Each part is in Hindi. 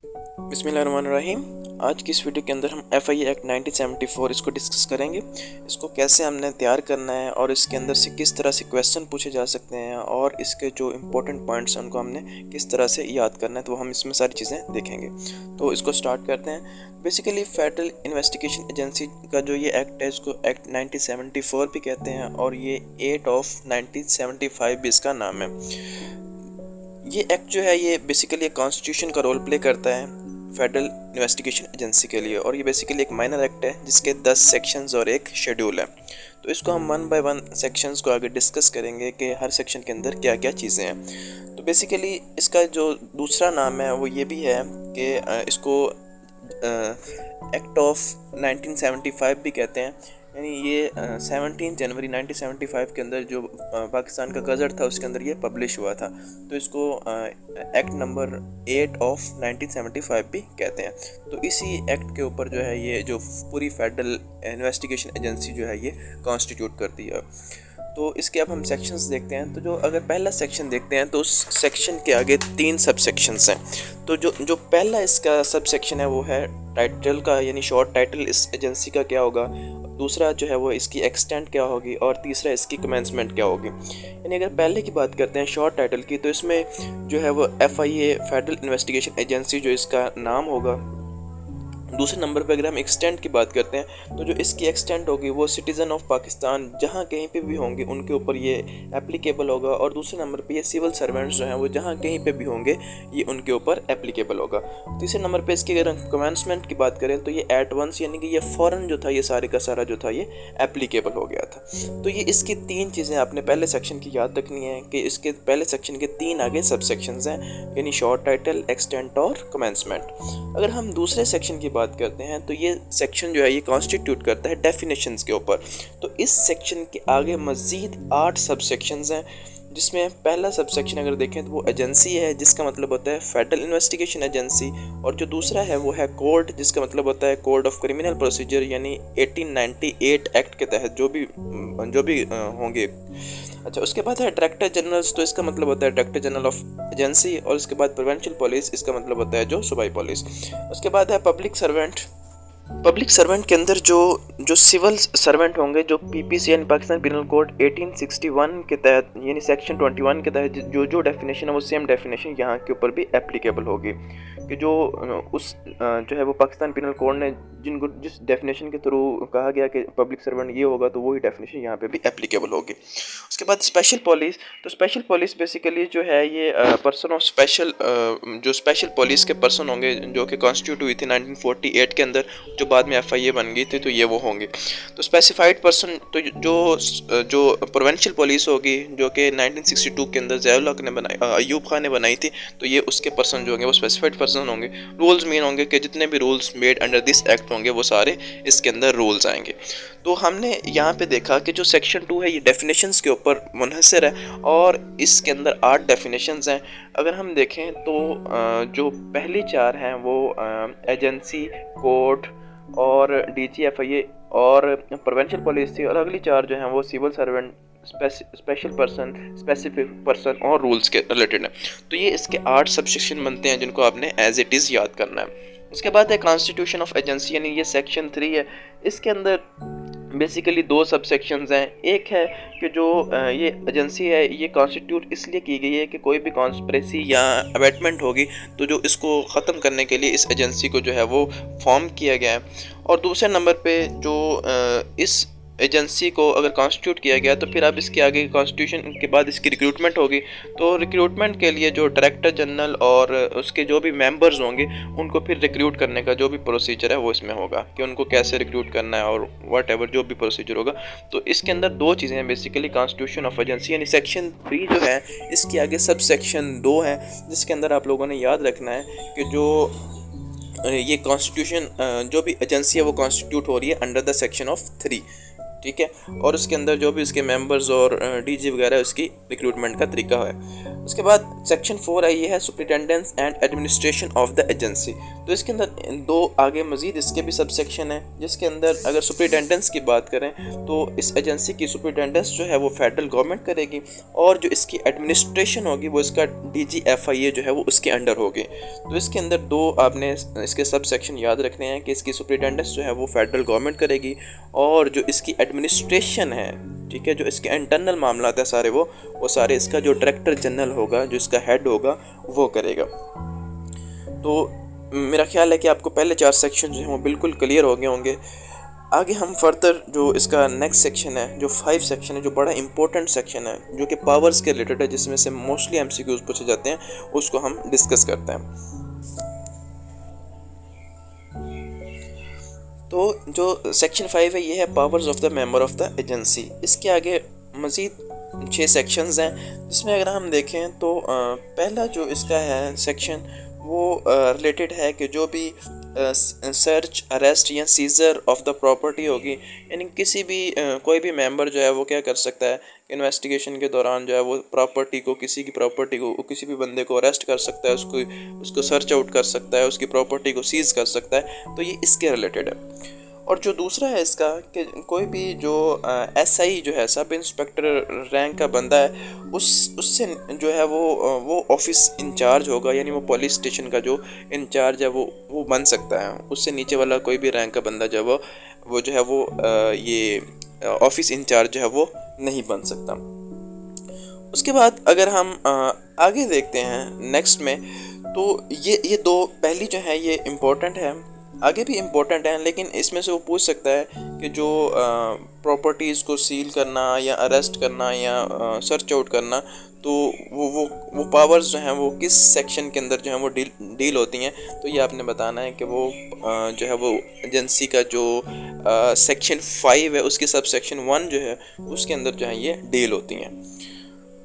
बिस्मिल्लाहिर्रहमानिर्रहीम। आज की इस वीडियो के अंदर हम FIA एक्ट 1974 इसको डिस्कस करेंगे। इसको कैसे हमने तैयार करना है और इसके अंदर से किस तरह से क्वेश्चन पूछे जा सकते हैं और इसके जो इम्पोर्टेंट पॉइंट्स हैं उनको हमने किस तरह से याद करना है, तो हम इसमें सारी चीज़ें देखेंगे। तो इसको स्टार्ट करते हैं। बेसिकली फेडरल इन्वेस्टिगेशन एजेंसी का जो ये एक्ट है इसको एक्ट 1974 भी कहते हैं और ये 8 ऑफ 1975 भी इसका नाम है। ये एक्ट जो है ये बेसिकली एक कॉन्स्टिट्यूशन का रोल प्ले करता है फेडरल इन्वेस्टिगेशन एजेंसी के लिए, और ये बेसिकली एक माइनर एक्ट है जिसके 10 सेक्शंस और एक शेड्यूल है। तो इसको हम 1 बाय 1 सेक्शंस को आगे डिस्कस करेंगे कि हर सेक्शन के अंदर क्या क्या चीज़ें हैं। तो बेसिकली इसका जो दूसरा नाम है वो ये भी है कि इसको एक्ट ऑफ 1975 भी कहते हैं। यानी ये 17 जनवरी 1975 के अंदर जो पाकिस्तान का गज़ट था उसके अंदर ये पब्लिश हुआ था, तो इसको एक्ट नंबर 8 ऑफ 1975 भी कहते हैं। तो इसी एक्ट के ऊपर जो है ये जो पूरी फेडरल इन्वेस्टिगेशन एजेंसी जो है ये कॉन्स्टिट्यूट करती है। तो इसके अब हम सेक्शंस देखते हैं। तो जो अगर पहला सेक्शन देखते हैं तो उस सेक्शन के आगे 3 सब सेक्शंस हैं। तो जो पहला इसका सब सेक्शन है वो है टाइटल का, यानी शॉर्ट टाइटल इस एजेंसी का क्या होगा, दूसरा जो है वो इसकी एक्सटेंट क्या होगी और तीसरा इसकी कमेंसमेंट क्या होगी। यानी अगर पहले की बात करते हैं शॉर्ट टाइटल की, तो इसमें जो है वो FIA फेडरल इन्वेस्टिगेशन एजेंसी जो इसका नाम होगा। दूसरे नंबर पे अगर हम एक्सटेंट की बात करते हैं तो जो इसकी एक्सटेंट होगी वो सिटीज़न ऑफ पाकिस्तान जहाँ कहीं पे भी होंगे उनके ऊपर ये एप्लीकेबल होगा, और दूसरे नंबर पे ये सिविल सर्वेंट्स जो हैं वो जहाँ कहीं पे भी होंगे ये उनके ऊपर एप्लीकेबल होगा। तीसरे नंबर पे इसकी अगर हम कमेंसमेंट की बात करें तो ये एट वंस, यानी कि ये फ़ौरन जो था ये सारे का सारा जो था ये एप्लीकेबल हो गया था। तो ये इसकी 3 चीज़ें आपने पहले सेक्शन की याद रखनी है कि इसके पहले सेक्शन के 3 आगे सब सेक्शंस हैं, यानी शॉर्ट टाइटल, एक्सटेंट और कमेंसमेंट। अगर हम दूसरे सेक्शन की बात करते हैं तो ये सेक्शन जो है ये कॉन्स्टिट्यूट करता है डेफिनेशंस के ऊपर। तो इस सेक्शन के आगे मज़ीद 8 सब सेक्शंस हैं, जिसमें पहला सब सेक्शन अगर देखें तो वो एजेंसी है जिसका मतलब होता है फेडरल इन्वेस्टिगेशन एजेंसी, और जो दूसरा है वो है कोर्ट जिसका मतलब होता है कोड ऑफ क्रिमिनल प्रोसीजर, यानी 1898 एक्ट के तहत जो भी होंगे। अच्छा, उसके बाद है डायरेक्टर जनरल्स, तो इसका मतलब होता है डायरेक्टर जनरल ऑफ एजेंसी, और उसके बाद प्रोविंशियल पुलिस, इसका मतलब होता है जो सूबाई पुलिस। उसके बाद है पब्लिक सर्वेंट। पब्लिक सर्वेंट के अंदर जो सिविल सर्वेंट होंगे, जो PPC यानी पाकिस्तान पिनल कोड 1861 के तहत यानी सेक्शन 21 के तहत जो डेफिनेशन है वो सेम डेफिनेशन यहाँ के ऊपर भी एप्लीकेबल होगी, कि जो है वो पाकिस्तान पिनल कोड ने जिस डेफिनेशन के थ्रू कहा गया कि पब्लिक सर्वेंट ये होगा तो वही डेफिनेशन यहाँ पे भी एप्लीकेबल होगी। उसके बाद स्पेशल पुलिस, तो स्पेशल पुलिस बेसिकली जो है ये पर्सन ऑफ स्पेशल, जो स्पेशल पुलिस के पर्सन होंगे जो कि कॉन्स्टिट्यूट हुई थी 1948 के अंदर, जो बाद में FIA बन गई थी, तो ये वो होंगे। तो स्पेसिफाइड पर्सन, तो जो प्रोविंशियल पुलिस होगी जो कि 1962 के अंदर ज़ियाउल हक ने बनाई, अयूब खान ने बनाई थी, तो ये उसके पर्सन जो होंगे वो स्पेसिफाइड पर्सन होंगे। रूल्स मेन होंगे कि जितने भी rules made under this act होंगे वो सारे इसके अंदर रूल्स आएंगे। तो हमने यहाँ पे देखा कि जो सेक्शन 2 है ये डेफिनेशंस के ऊपर मुनहसर है और इसके अंदर 8 डेफिनेशंस हैं। अगर हम देखें तो जो पहली 4 हैं वो एजेंसी, कोर्ट और DG FIA और प्रोविंशियल पुलिस थी, और अगली 4 जो हैं वो civil servant, special person, specific person और रूल्स के रिलेटेड है। तो ये इसके 8 सबसेक्शन बनते हैं जिनको आपने एज इट इज़ याद करना है। उसके बाद है कॉन्स्टिट्यूशन ऑफ एजेंसी, यानी ये सेक्शन 3 है। इसके अंदर बेसिकली 2 सब सेक्शंस हैं। एक है कि जो ये एजेंसी है ये कॉन्स्टिट्यूट इसलिए की गई है कि कोई भी कॉन्स्पिरेसी या अबेटमेंट होगी तो जो इसको ख़त्म करने के लिए इस एजेंसी को जो है वो फॉर्म किया गया है। और दूसरे नंबर पे जो इस एजेंसी को अगर कॉन्स्टिट्यूट किया गया तो फिर अब इसके आगे कॉन्स्टिट्यूशन के बाद इसकी रिक्रूटमेंट होगी। तो रिक्रूटमेंट के लिए जो डायरेक्टर जनरल और उसके जो भी मेंबर्स होंगे उनको फिर रिक्रूट करने का जो भी प्रोसीजर है वो इसमें होगा कि उनको कैसे रिक्रूट करना है और वट एवर जो भी प्रोसीजर होगा। तो इसके अंदर 2 चीज़ें हैं बेसिकली, कॉन्स्टिट्यूशन ऑफ एजेंसी यानी सेक्शन 3 जो है इसके आगे सब सेक्शन 2 है, जिसके अंदर आप लोगों ने याद रखना है कि जो ये कॉन्स्टिट्यूशन जो भी एजेंसी है वो कॉन्स्टिट्यूट हो रही है अंडर द सेक्शन ऑफ 3। ठीक है, और उसके अंदर जो भी इसके मेंबर्स और डीजी वगैरह उसकी रिक्रूटमेंट का तरीका है। उसके बाद सेक्शन 4 आई है superintendence and administration of the agency. तो इसके अंदर दो आगे मजीद इसके भी सब सेक्शन है, जिसके अंदर अगर सुपरिटेंडेंस की बात करें तो इस एजेंसी की सुपरिटेंडेंस जो है वो फेडरल गवर्नमेंट करेगी, और जो इसकी एडमिनिस्ट्रेशन होगी वो इसका DGFIA जो है वो उसके अंडर होगी। तो इसके अंदर दो आपने इसके सब सेक्शन याद रखने हैं कि इसकी सुपरिटेंडेंस जो है वो फेडरल गवर्नमेंट करेगी, और जो इसकी एडमिनिस्ट्रेशन है, ठीक है, जो इसके इंटरनल मामला है सारे वो सारे इसका जो डायरेक्टर जनरल होगा, जो इसका हेड होगा, वो करेगा। तो मेरा ख्याल है कि आपको पहले 4 सेक्शन जो हैं वो बिल्कुल क्लियर हो गए होंगे। आगे हम फर्दर जो इसका नेक्स्ट सेक्शन है, जो 5 सेक्शन है, जो बड़ा इंपॉर्टेंट सेक्शन है, जो कि पावर्स के रिलेटेड है, जिसमें से मोस्टली MCQs पूछे जाते हैं, उसको हम डिस्कस करते हैं। तो जो सेक्शन 5 है ये है powers of the member of the agency. इसके आगे मज़ीद 6 सेक्शंस हैं, जिसमें अगर हम देखें तो पहला जो इसका है सेक्शन वो रिलेटेड है कि जो भी सर्च, अरेस्ट या सीजर ऑफ द प्रॉपर्टी होगी, यानी किसी भी कोई भी मेंबर जो है वो क्या कर सकता है, इन्वेस्टिगेशन के दौरान जो है वो प्रॉपर्टी को, किसी की प्रॉपर्टी को, किसी भी बंदे को अरेस्ट कर सकता है, उसको सर्च आउट कर सकता है, उसकी प्रॉपर्टी को सीज कर सकता है। तो ये इसके रिलेटेड है। और जो दूसरा है इसका कि कोई भी जो SI जो है, सब इंस्पेक्टर रैंक का बंदा है, उससे जो है वो ऑफिस इंचार्ज होगा, यानी वो पुलिस स्टेशन का जो इंचार्ज है वो बन सकता है। उससे नीचे वाला कोई भी रैंक का बंदा जो है वो जो है वो ये ऑफिस इंचार्ज जो है वो नहीं बन सकता। उसके बाद अगर हम आगे देखते हैं नेक्स्ट में, तो ये दो पहली जो है ये इम्पोर्टेंट है, आगे भी इम्पोर्टेंट है, लेकिन इसमें से वो पूछ सकता है कि जो प्रॉपर्टीज़ को सील करना या अरेस्ट करना या सर्च आउट करना, तो वो पावर्स जो हैं वो किस सेक्शन के अंदर जो है वो डील होती हैं। तो ये आपने बताना है कि वो जो है वो एजेंसी का जो सेक्शन 5 है उसकी सब सेक्शन 1 जो है उसके अंदर जो है ये डील होती हैं।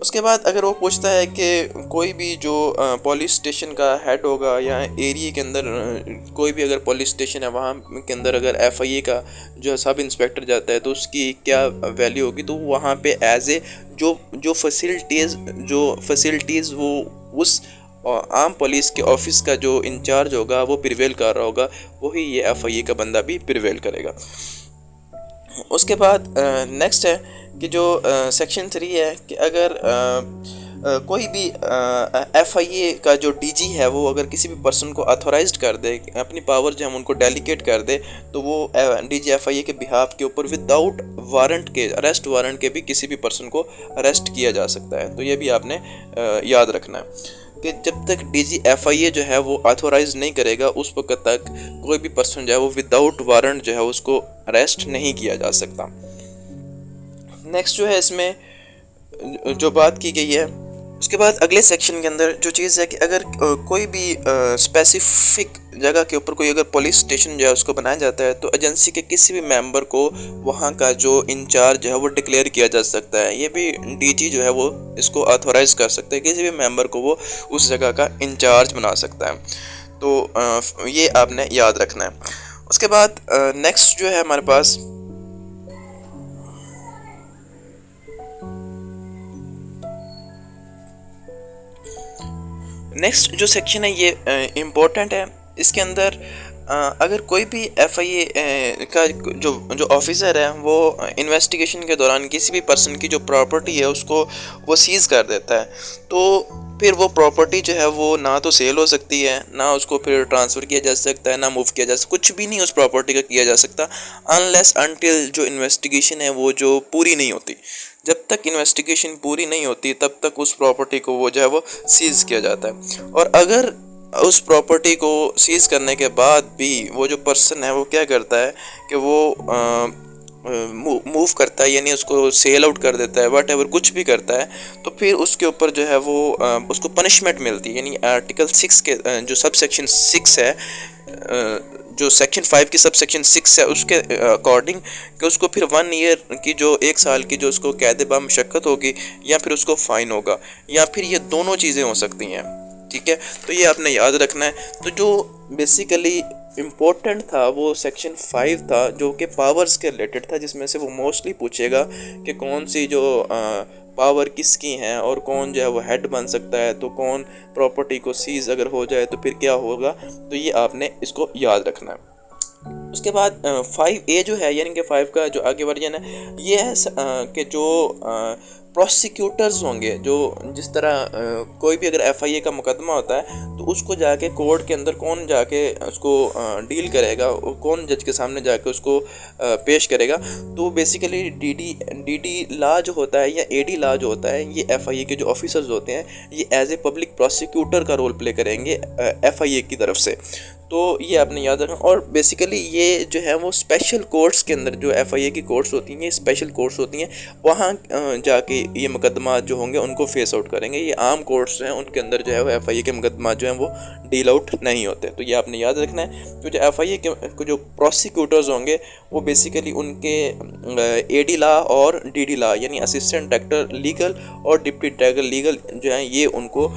उसके बाद अगर वो पूछता है कि कोई भी जो पुलिस स्टेशन का हेड होगा या एरिया के अंदर कोई भी अगर पुलिस स्टेशन है वहाँ के अंदर अगर FIA का जो है सब इंस्पेक्टर जाता है तो उसकी क्या वैल्यू होगी, तो वहाँ पे एज ए जो फैसिलिटीज़ वो उस आम पुलिस के ऑफिस का जो इंचार्ज होगा वो प्रिवेल कर रहा होगा, वही ये FIA का बंदा भी प्रिवेल करेगा। उसके बाद नेक्स्ट है कि जो सेक्शन 3 है कि अगर कोई भी FIA का जो DG है वो अगर किसी भी पर्सन को ऑथोराइज्ड कर दे, अपनी पावर जो हम उनको डेलीगेट कर दे, तो वो DG FIA के बिहाफ के ऊपर विदाउट वारंट के, अरेस्ट वारंट के भी किसी भी पर्सन को अरेस्ट किया जा सकता है। तो ये भी आपने याद रखना है कि जब तक DG FIA जो है वो ऑथोराइज नहीं करेगा उस वक्त तक कोई भी पर्सन जो है वो विदाउट वारंट जो है उसको अरेस्ट नहीं किया जा सकता। नेक्स्ट जो है इसमें जो बात की गई है, उसके बाद अगले सेक्शन के अंदर जो चीज़ है कि अगर कोई भी स्पेसिफिक जगह के ऊपर कोई अगर पुलिस स्टेशन जो है उसको बनाया जाता है, तो एजेंसी के किसी भी मेंबर को वहाँ का जो इंचार्ज है वो डिक्लेयर किया जा सकता है। ये भी DG जो है वो इसको ऑथोराइज कर सकता है, किसी भी मेंबर को वो उस जगह का इंचार्ज बना सकता है। तो ये आपने याद रखना है। उसके बाद नेक्स्ट जो है हमारे पास नेक्स्ट जो सेक्शन है ये इम्पोर्टेंट है। इसके अंदर अगर कोई भी FIA का जो ऑफिसर है वो इन्वेस्टिगेशन के दौरान किसी भी पर्सन की जो प्रॉपर्टी है उसको वो सीज़ कर देता है, तो फिर वो प्रॉपर्टी जो है वो ना तो सेल हो सकती है, ना उसको फिर ट्रांसफ़र किया जा सकता है, ना मूव किया जा सकता, कुछ भी नहीं उस प्रॉपर्टी का किया जा सकता अनलेस अनटिल जो इन्वेस्टिगेशन है वो जो पूरी नहीं होती। जब तक इन्वेस्टिगेशन पूरी नहीं होती तब तक उस प्रॉपर्टी को वो जो है वो सीज़ किया जाता है। और अगर उस प्रॉपर्टी को सीज़ करने के बाद भी वो जो पर्सन है वो क्या करता है कि वो मूव करता है, यानी उसको सेल आउट कर देता है, वट एवर कुछ भी करता है, तो फिर उसके ऊपर जो है वो उसको पनिशमेंट मिलती है। यानी आर्टिकल 6 के जो सब सेक्शन 6 है, जो सेक्शन 5 की सब सेक्शन 6 है उसके अकॉर्डिंग कि उसको फिर 1 ईयर की जो 1 साल की जो उसको कैद बामुशक्कत होगी, या फिर उसको फ़ाइन होगा, या फिर ये दोनों चीज़ें हो सकती हैं। ठीक है, तो ये आपने याद रखना है। तो जो बेसिकली इम्पोर्टेंट था वो सेक्शन 5 था, जो कि पावर्स के रिलेटेड था, जिसमें से वो मोस्टली पूछेगा कि कौन सी जो पावर किसकी हैं और कौन जो है वो हेड बन सकता है, तो कौन प्रॉपर्टी को सीज अगर हो जाए तो फिर क्या होगा। तो ये आपने इसको याद रखना है। उसके बाद 5A जो है, यानी कि 5 का जो आगे वर्जन है, ये है कि जो प्रोसिक्यूटर्स होंगे, जो जिस तरह कोई भी अगर FIA का मुकदमा होता है तो उसको जाके कोर्ट के अंदर कौन जाके उसको डील करेगा, कौन जज के सामने जाके उसको पेश करेगा। तो बेसिकली DD लॉ जो होता है या AD लॉ जो होता है, ये FIA के जो ऑफिसर्स होते हैं ये एज ए पब्लिक प्रोसिक्यूटर का रोल प्ले करेंगे FIA की तरफ से। तो ये आपने याद रखना। और बेसिकली ये जो है वो स्पेशल कोर्ट्स के अंदर, जो FIA की कोर्ट्स होती हैं, ये स्पेशल कोर्ट्स होती हैं, वहाँ जाके ये मुकदमा जो होंगे उनको फेस आउट करेंगे। ये आम कोर्ट्स हैं, उनके अंदर जो है वो FIA के मुकदमा जो हैं वो डील आउट नहीं होते। तो ये आपने याद रखना है। तो जो FIA के जो प्रोसिक्यूटर्स होंगे वो बेसिकली उनके AD लॉ और DD लॉ, यानी असिस्टेंट डायरेक्टर लीगल और डिप्टी डायरेक्टर लीगल जो है, ये उनको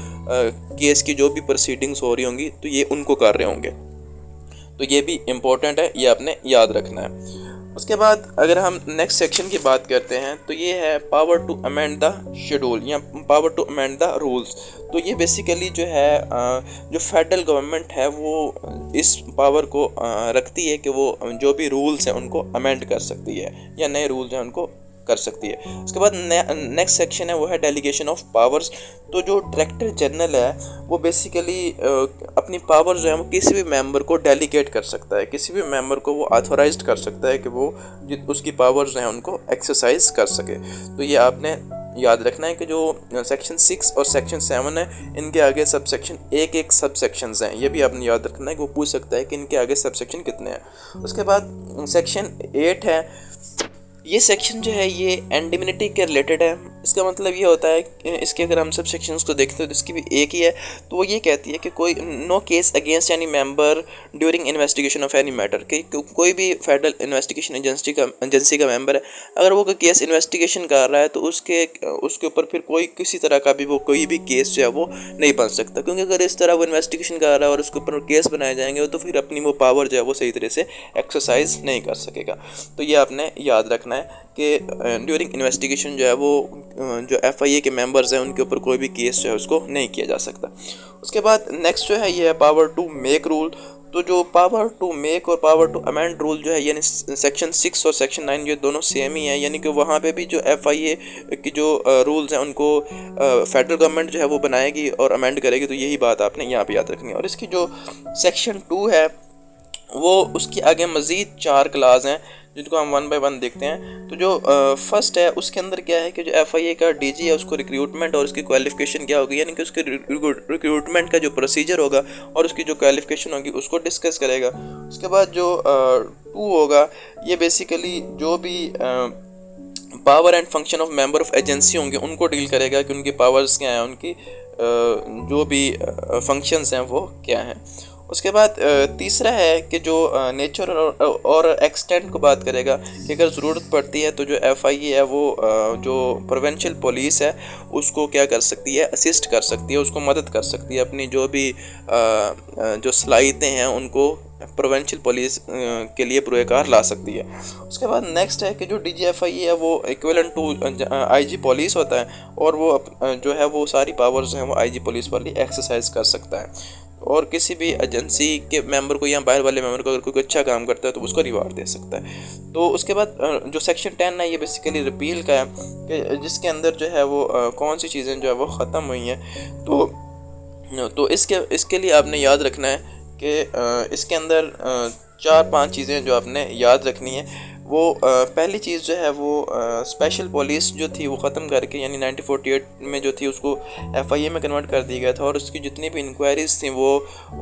केस की जो भी प्रोसीडिंग्स हो रही होंगी तो ये उनको कर रहे होंगे। तो ये भी इम्पोर्टेंट है, ये आपने याद रखना है। उसके बाद अगर हम नेक्स्ट सेक्शन की बात करते हैं तो ये है power to amend the schedule या power to amend the rules. तो ये बेसिकली जो है जो फेडरल गवर्नमेंट है वो इस पावर को रखती है कि वो जो भी रूल्स हैं उनको अमेंड कर सकती है या नए रूल्स हैं उनको कर सकती है। उसके बाद नेक्स्ट सेक्शन है वो है डेलीगेशन ऑफ पावर्स। तो जो डायरेक्टर जनरल है वो बेसिकली अपनी पावर जो है वो किसी भी मेंबर को डेलीगेट कर सकता है, किसी भी मेंबर को वो ऑथोराइज्ड कर सकता है कि वो उसकी पावर्स जो है उनको एक्सरसाइज कर सके। तो ये आपने याद रखना है कि जो सेक्शन 6 और सेक्शन 7 है, इनके आगे सब सेक्शन एक सब सेक्शंस हैं। ये भी आपने याद रखना है कि वो पूछ सकता है कि इनके आगे सब सेक्शन कितने हैं। उसके बाद सेक्शन 8 है। ये सेक्शन जो है ये एंडिमिनिटी के रिलेटेड है। इसका मतलब ये होता है कि इसके अगर हम सब सेक्शंस को देखते हैं तो इसकी भी एक ही है। तो वो ये कहती है कि कोई no case against any member during investigation of any matter, कि कोई भी फेडरल इन्वेस्टिगेशन एजेंसी का मेंबर है, अगर वो कोई केस इन्वेस्टिगेशन कर रहा है तो उसके ऊपर फिर कोई किसी तरह का भी वो कोई भी केस जो है वो नहीं बन सकता, क्योंकि अगर इस तरह वो इन्वेस्टिगेशन कर रहा है और उसके ऊपर केस बनाए जाएंगे तो फिर अपनी वो पावर जो है वो सही तरह से एक्सरसाइज नहीं कर सकेगा। तो ये आपने याद रखना है कि ड्यूरिंग इन्वेस्टिगेशन जो है वो जो FIA के मेंबर्स हैं उनके ऊपर कोई भी केस जो है उसको नहीं किया जा सकता। उसके बाद नेक्स्ट जो है ये है पावर टू मेक रूल। तो जो पावर टू मेक और पावर टू अमेंड रूल जो है, यानी सेक्शन 6 और सेक्शन 9 ये दोनों सेम ही है, यानी कि वहाँ पे भी जो FIA की जो रूल्स हैं उनको फेडरल गवर्नमेंट जो है वो बनाएगी और अमेंड करेगी। तो यही बात आपने यहाँ पे याद रखनी है। और इसकी जो सेक्शन 2 है वो उसके आगे मज़ीद 4 क्लास हैं जिनको हम 1 बाय 1 देखते हैं। तो जो फर्स्ट है उसके अंदर क्या है कि जो FIA का DG है उसको रिक्रूटमेंट और उसकी क्वालिफिकेशन क्या होगी, यानी कि उसके रिक्रूटमेंट का जो प्रोसीजर होगा और उसकी जो क्वालिफिकेशन होगी उसको डिस्कस करेगा। उसके बाद जो 2 होगा ये बेसिकली जो भी power and function of member of agency होंगे उनको डील करेगा कि उनकी पावर्स क्या हैं, उनकी जो भी फंक्शंस हैं वो क्या हैं। उसके बाद तीसरा है कि जो नेचर और एक्सटेंट को बात करेगा कि अगर ज़रूरत पड़ती है तो जो FIA है वो जो प्रोविंशियल पुलिस है उसको क्या कर सकती है, असिस्ट कर सकती है, उसको मदद कर सकती है, अपनी जो भी जो सलाहियतें हैं उनको प्रोविंशियल पुलिस के लिए पुरकार ला सकती है। उसके बाद नेक्स्ट है कि जो DG FIA है वो इक्विवेलेंट टू IG पुलिस होता है और वो जो है वो सारी पावर्स हैं वो IG पुलिस वाली एक्सरसाइज कर सकता है और किसी भी एजेंसी के मेंबर को या बाहर वाले मेंबर को अगर कोई अच्छा काम करता है तो उसको रिवार्ड दे सकता है। तो उसके बाद जो सेक्शन 10 है ये बेसिकली रिपील का है कि जिसके अंदर जो है वो कौन सी चीज़ें जो है वो ख़त्म हुई हैं। तो इसके लिए आपने याद रखना है कि इसके अंदर 4-5 चीज़ें जो आपने याद रखनी है। वो पहली चीज़ जो है वो स्पेशल पुलिस जो थी वो ख़त्म करके, यानी 1948 में जो थी उसको FIA में कन्वर्ट कर दिया गया था और उसकी जितनी भी इंक्वायरीज थी वो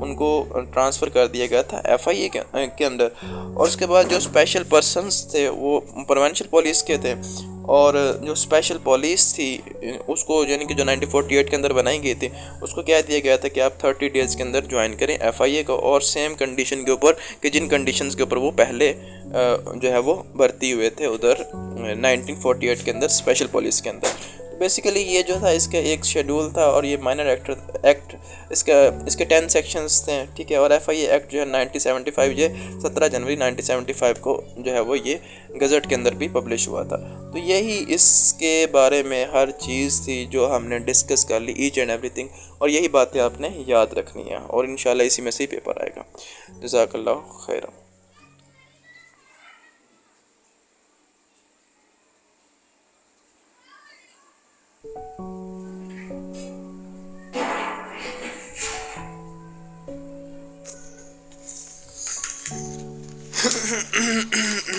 उनको ट्रांसफ़र कर दिया गया था FIA के अंदर। और उसके बाद जो स्पेशल पर्सन्स थे वो प्रोविंशियल पुलिस के थे और जो स्पेशल पुलिस थी उसको यानी कि जो 1948 के अंदर बनाई गई थी उसको कह दिया गया था कि आप 30 डेज़ के अंदर ज्वाइन करें FIA को और सेम कंडीशन के ऊपर कि जिन कंडीशंस के ऊपर वो पहले जो है वो भर्ती हुए थे उधर 1948 के अंदर स्पेशल पुलिस के अंदर। बेसिकली ये जो था इसका एक शेड्यूल था और ये माइनर एक्ट इसका इसके 10 सेक्शंस थे, ठीक है। और FIA एक्ट जो है 1975 ये 17 जनवरी 1975 को जो है वो ये गज़ट के अंदर भी पब्लिश हुआ था। तो यही इसके बारे में हर चीज़ थी जो हमने डिस्कस कर ली, ईच एंड एवरीथिंग, और यही बातें आपने याद रखनी है और इंशाल्लाह इसी में से ही पेपर आएगा। जज़ाकल्लाह खैर।